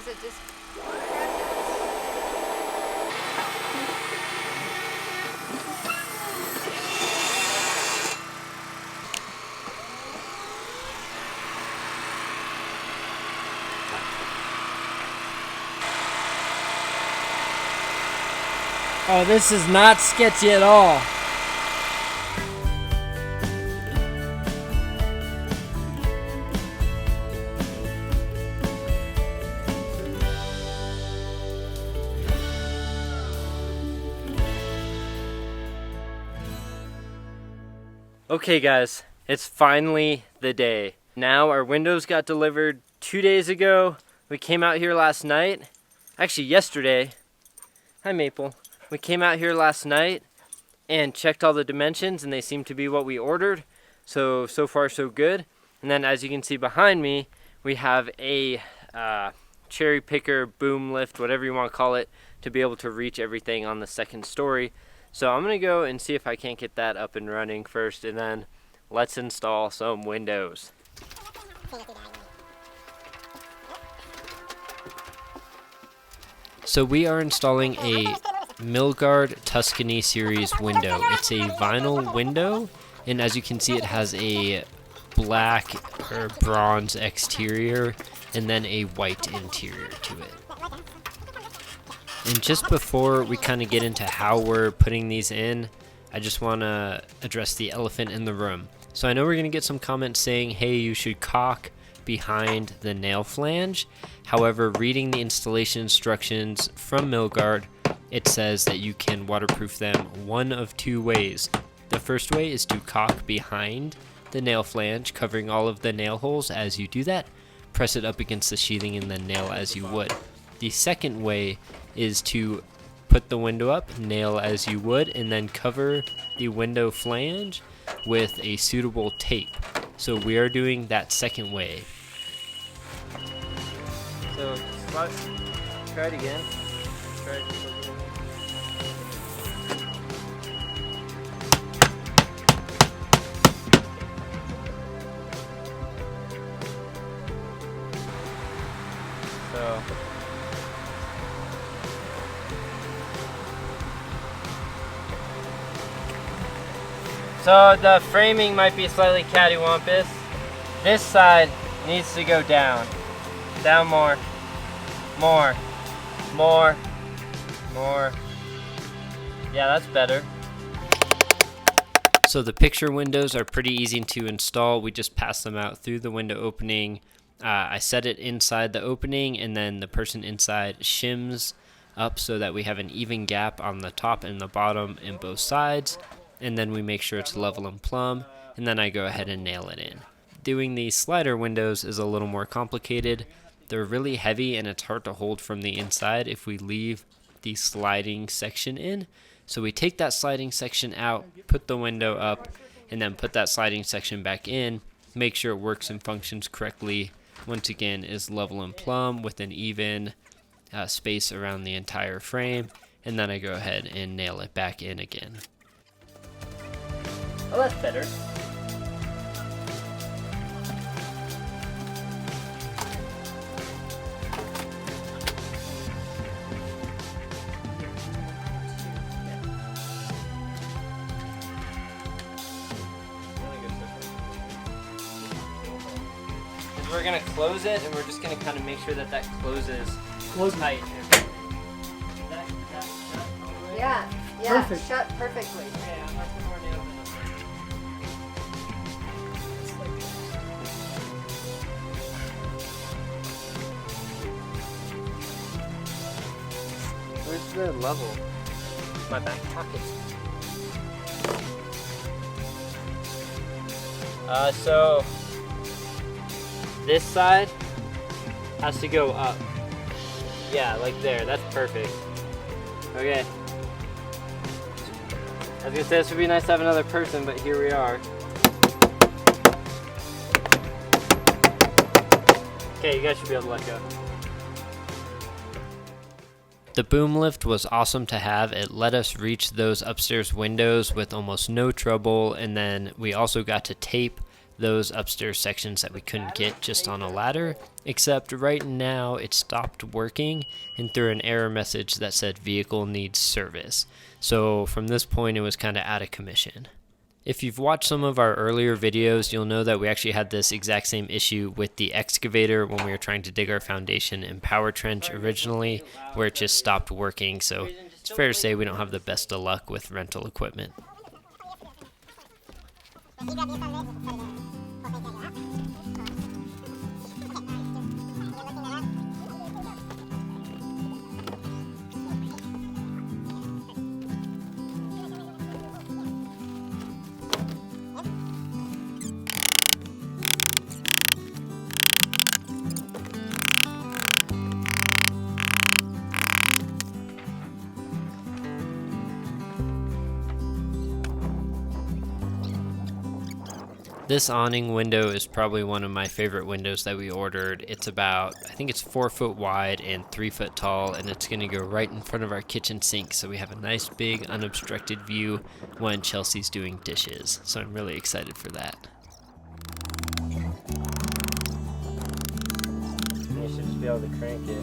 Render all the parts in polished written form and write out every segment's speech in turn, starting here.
is it just... Oh, this is not sketchy at all. Okay guys, it's finally the day. Now our windows got delivered 2 days ago. We came out here last night. Actually yesterday. Hi Maple. We came out here last night and checked all the dimensions and they seem to be what we ordered. So far so good. And then as you can see behind me, we have a cherry picker, boom lift, whatever you want to call it, to be able to reach everything on the second story. So I'm gonna go and see if I can't get that up and running first, and then let's install some windows. So we are installing a Milgard Tuscany Series window. It's a vinyl window, and as you can see it has a black or bronze exterior and then a white interior to it. And just before we kind of get into how we're putting these in, I just want to address the elephant in the room. So I know we're going to get some comments saying, hey, you should caulk behind the nail flange. However, reading the installation instructions from Milgard, it says that you can waterproof them one of two ways. The first way is to caulk behind the nail flange, covering all of the nail holes. As you do that, press it up against the sheathing and then nail as you would. The second way is to put the window up, nail as you would, and then cover the window flange with a suitable tape. So we are doing that second way. So try it again. Try it. So the framing might be slightly cattywampus. This side needs to go down. Down more. More. More. More. Yeah, that's better. So the picture windows are pretty easy to install. We just pass them out through the window opening. I set it inside the opening, and then the person inside shims up so that we have an even gap on the top and the bottom and both sides. And then we make sure it's level and plumb, and then I go ahead and nail it in. Doing these slider windows is a little more complicated. They're really heavy and it's hard to hold from the inside if we leave the sliding section in. So we take that sliding section out, put the window up, and then put that sliding section back in, make sure it works and functions correctly. Once again, is level and plumb with an even space around the entire frame, and then I go ahead and nail it back in again. Oh, that's better. We're going to close it, and we're just going to kind of make sure that that closes tight. Yeah, Perfect. shut perfectly. Okay, I'm not putting more nails in. Where's the level? My back pocket. So this side has to go up. Yeah, like there. That's perfect. Okay. I was gonna say this would be nice to have another person, but here we are. Okay, you guys should be able to let go. The boom lift was awesome to have. It let us reach those upstairs windows with almost no trouble, and then we also got to tape those upstairs sections that we couldn't get just on a ladder, except right now it stopped working and threw an error message that said vehicle needs service. So from this point it was kind of out of commission. If you've watched some of our earlier videos, you'll know that we actually had this exact same issue with the excavator when we were trying to dig our foundation and power trench originally, where it just stopped working. So it's fair to say we don't have the best of luck with rental equipment. This awning window is probably one of my favorite windows that we ordered. It's about, I think it's 4 foot wide and 3 foot tall, and it's going to go right in front of our kitchen sink, so we have a nice big unobstructed view when Chelsea's doing dishes. So I'm really excited for that. You should just be able to crank it.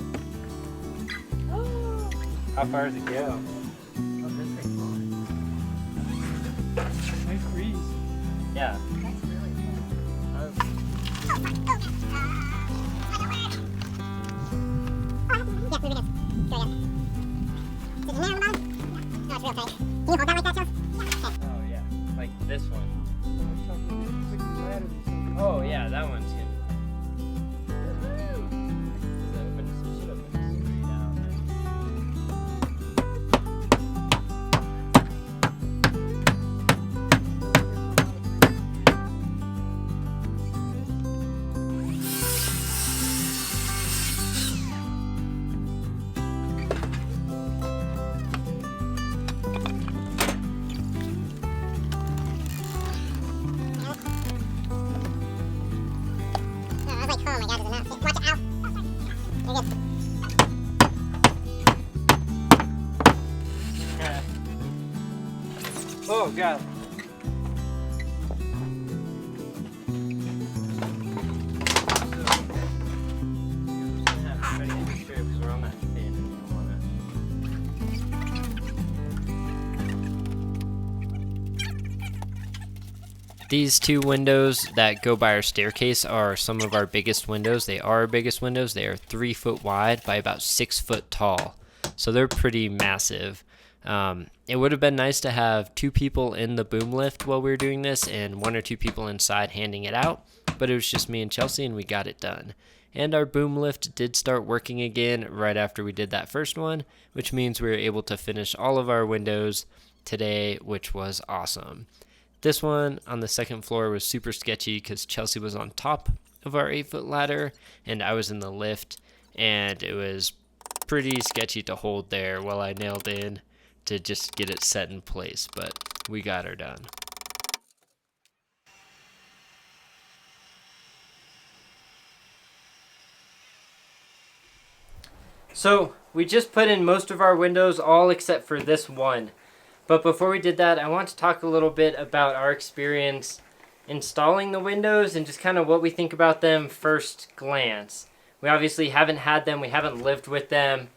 How far does it go? Oh, that's pretty far. Nice breeze. Yeah. Oh yeah, like this one. Oh yeah, that one's good. Oh god. These two windows that go by our staircase are some of our biggest windows. They are our biggest windows. They are 3 foot wide by about 6 foot tall. So they're pretty massive. It would have been nice to have 2 people in the boom lift while we were doing this and 1 or 2 people inside handing it out, but it was just me and Chelsea and we got it done. And our boom lift did start working again right after we did that first one, which means we were able to finish all of our windows today, which was awesome. This one on the second floor was super sketchy because Chelsea was on top of our 8-foot ladder and I was in the lift, and it was pretty sketchy to hold there while I nailed in to just get it set in place, but we got her done. So we just put in most of our windows, all except for this one. But before we did that, I want to talk a little bit about our experience installing the windows and just kind of what we think about them first glance. We obviously haven't had them, we haven't lived with them,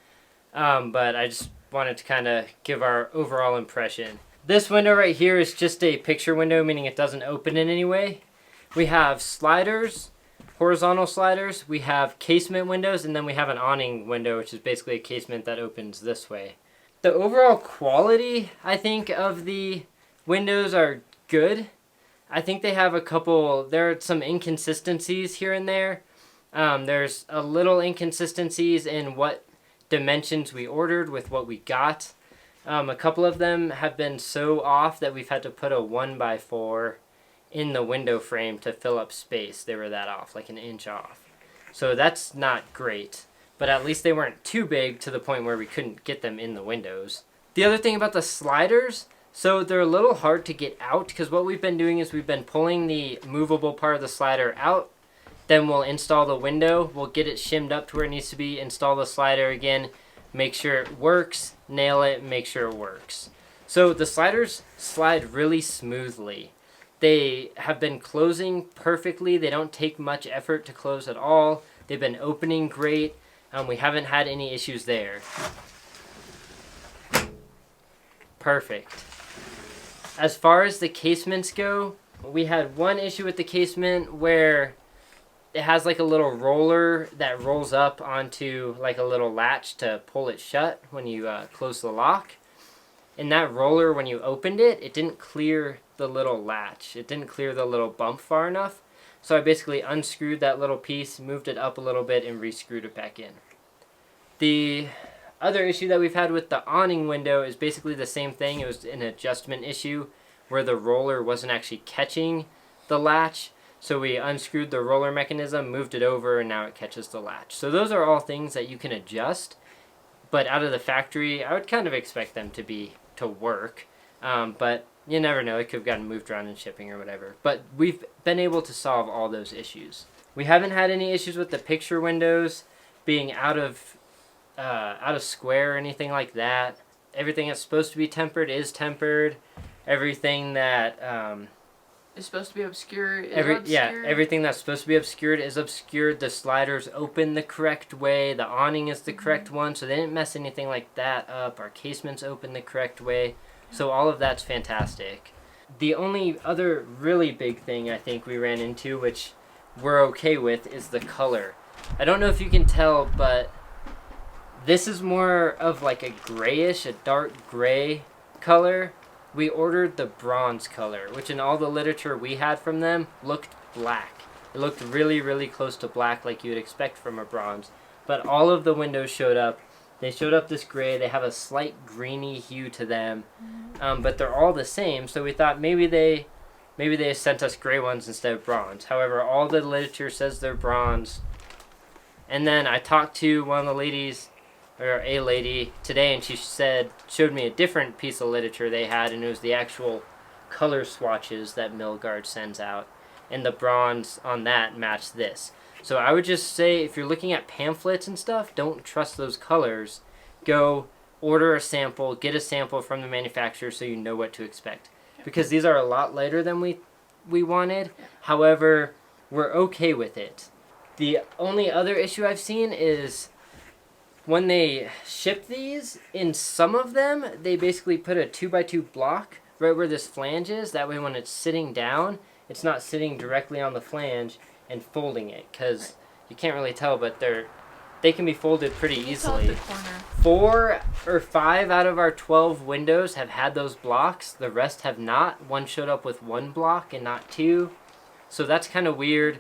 but I just wanted to kind of give our overall impression. This window right here is just a picture window, meaning it doesn't open in any way. We have sliders, horizontal sliders, we have casement windows, and then we have an awning window, which is basically a casement that opens this way. The overall quality, I think, of the windows are good. I think they have there are some inconsistencies here and there. There's a little inconsistencies in what dimensions we ordered with what we got. A couple of them have been so off that we've had to put a 1x4 in the window frame to fill up space. They were that off, like an inch off. So that's not great. But at least they weren't too big to the point where we couldn't get them in the windows. The other thing about the sliders, so they're a little hard to get out because what we've been doing is we've been pulling the movable part of the slider out, then we'll install the window, we'll get it shimmed up to where it needs to be, install the slider again, make sure it works, nail it, make sure it works. So the sliders slide really smoothly. They have been closing perfectly. They don't take much effort to close at all. They've been opening great. We haven't had any issues there. Perfect. As far as the casements go, we had one issue with the casement where it has like a little roller that rolls up onto like a little latch to pull it shut when you close the lock. And that roller, when you opened it, it didn't clear the little latch. It didn't clear the little bump far enough. So I basically unscrewed that little piece, moved it up a little bit, and re-screwed it back in. The other issue that we've had with the awning window is basically the same thing. It was an adjustment issue where the roller wasn't actually catching the latch. So we unscrewed the roller mechanism, moved it over, and now it catches the latch. So those are all things that you can adjust. But out of the factory, I would kind of expect them to work. But you never know. It could have gotten moved around in shipping or whatever. But we've been able to solve all those issues. We haven't had any issues with the picture windows being out of square or anything like that. Everything that's supposed to be tempered is tempered. Everything that is supposed to be obscured is obscured. Yeah, everything that's supposed to be obscured is obscured. The sliders open the correct way. The awning is the correct one, so they didn't mess anything like that up. Our casements open the correct way. So all of that's fantastic. The only other really big thing I think we ran into, which we're okay with, is the color. I don't know if you can tell, but this is more of like a grayish, a dark gray color. We ordered the bronze color, which in all the literature we had from them looked black. It looked really, really close to black like you would expect from a bronze. But all of the windows showed up. They showed up this gray. They have a slight greeny hue to them. But they're all the same, so we thought maybe they sent us gray ones instead of bronze. However, all the literature says they're bronze. And then I talked to one of the ladies, or a lady today, and she showed me a different piece of literature they had, and it was the actual color swatches that Milgard sends out, and the bronze on that matched this. So I would just say, if you're looking at pamphlets and stuff, don't trust those colors. Go order a sample, get a sample from the manufacturer so you know what to expect, because these are a lot lighter than we wanted. However, we're okay with it. The only other issue I've seen is when they ship these, in some of them, they basically put a 2x2 block right where this flange is. That way when it's sitting down, it's not sitting directly on the flange and folding it. Because you can't really tell, but they can be folded pretty easily. 4 or 5 out of our 12 windows have had those blocks. The rest have not. One showed up with 1 block and not 2. So that's kind of weird.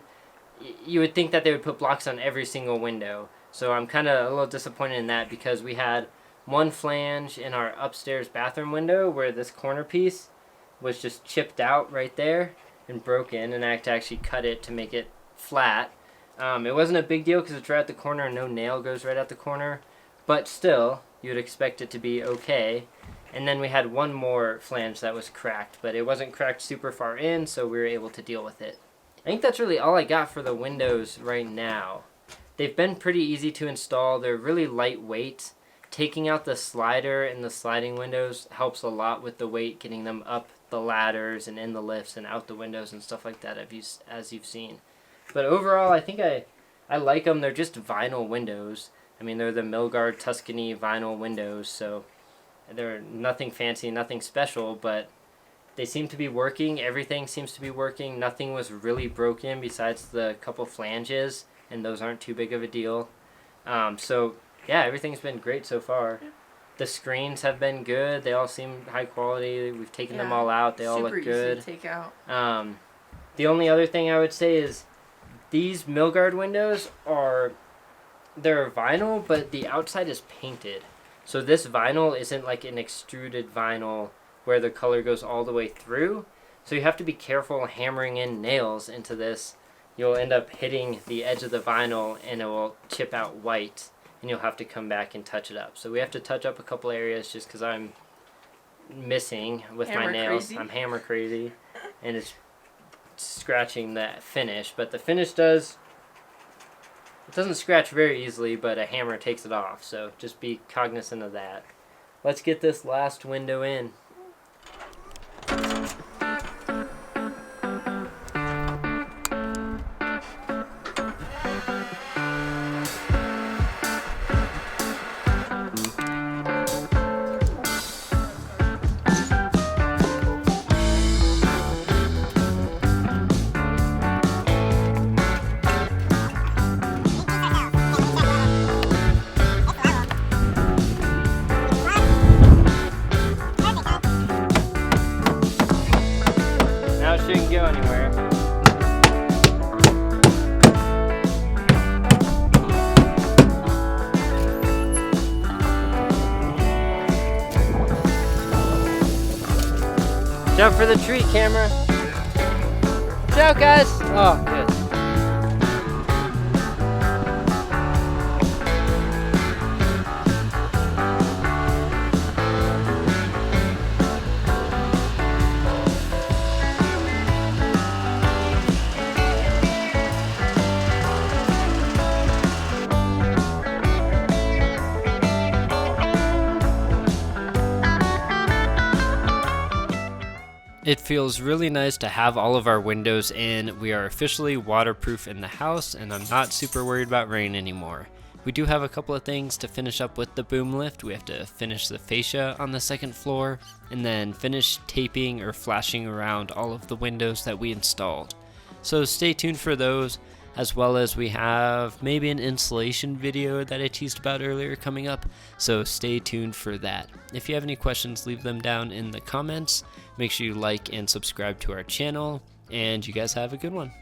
You would think that they would put blocks on every single window. So I'm kind of a little disappointed in that, because we had one flange in our upstairs bathroom window where this corner piece was just chipped out right there and broken, and I had to actually cut it to make it flat. It wasn't a big deal because it's right at the corner and no nail goes right at the corner, but still, you'd expect it to be okay. And then we had one more flange that was cracked, but it wasn't cracked super far in, so we were able to deal with it. I think that's really all I got for the windows right now. They've been pretty easy to install. They're really lightweight. Taking out the slider and the sliding windows helps a lot with the weight, getting them up the ladders and in the lifts and out the windows and stuff like that, as you've seen. But overall, I think I like them. They're just vinyl windows. I mean, they're the Milgard Tuscany vinyl windows, so they're nothing fancy, nothing special, but they seem to be working. Everything seems to be working. Nothing was really broken besides the couple flanges, and those aren't too big of a deal. So yeah, everything's been great so far. Yeah. The screens have been good. They all seem high quality. We've taken them all out. They all look good. Super easy to take out. The only other thing I would say is these Milgard windows they're vinyl, but the outside is painted. So this vinyl isn't like an extruded vinyl where the color goes all the way through. So you have to be careful hammering in nails into this. You'll end up hitting the edge of the vinyl and it will chip out white, and you'll have to come back and touch it up. So we have to touch up a couple areas just because I'm missing with my nails. I'm hammer crazy, and it's scratching that finish. But the finish doesn't scratch very easily, but a hammer takes it off. So just be cognizant of that. Let's get this last window in. Jump for the tree, camera. Watch out, guys. Oh, good. It feels really nice to have all of our windows in. We are officially waterproof in the house, and I'm not super worried about rain anymore. We do have a couple of things to finish up with the boom lift. We have to finish the fascia on the second floor, and then finish taping or flashing around all of the windows that we installed. So stay tuned for those, as well as we have maybe an installation video that I teased about earlier coming up, so stay tuned for that. If you have any questions, leave them down in the comments. Make sure you like and subscribe to our channel, and you guys have a good one.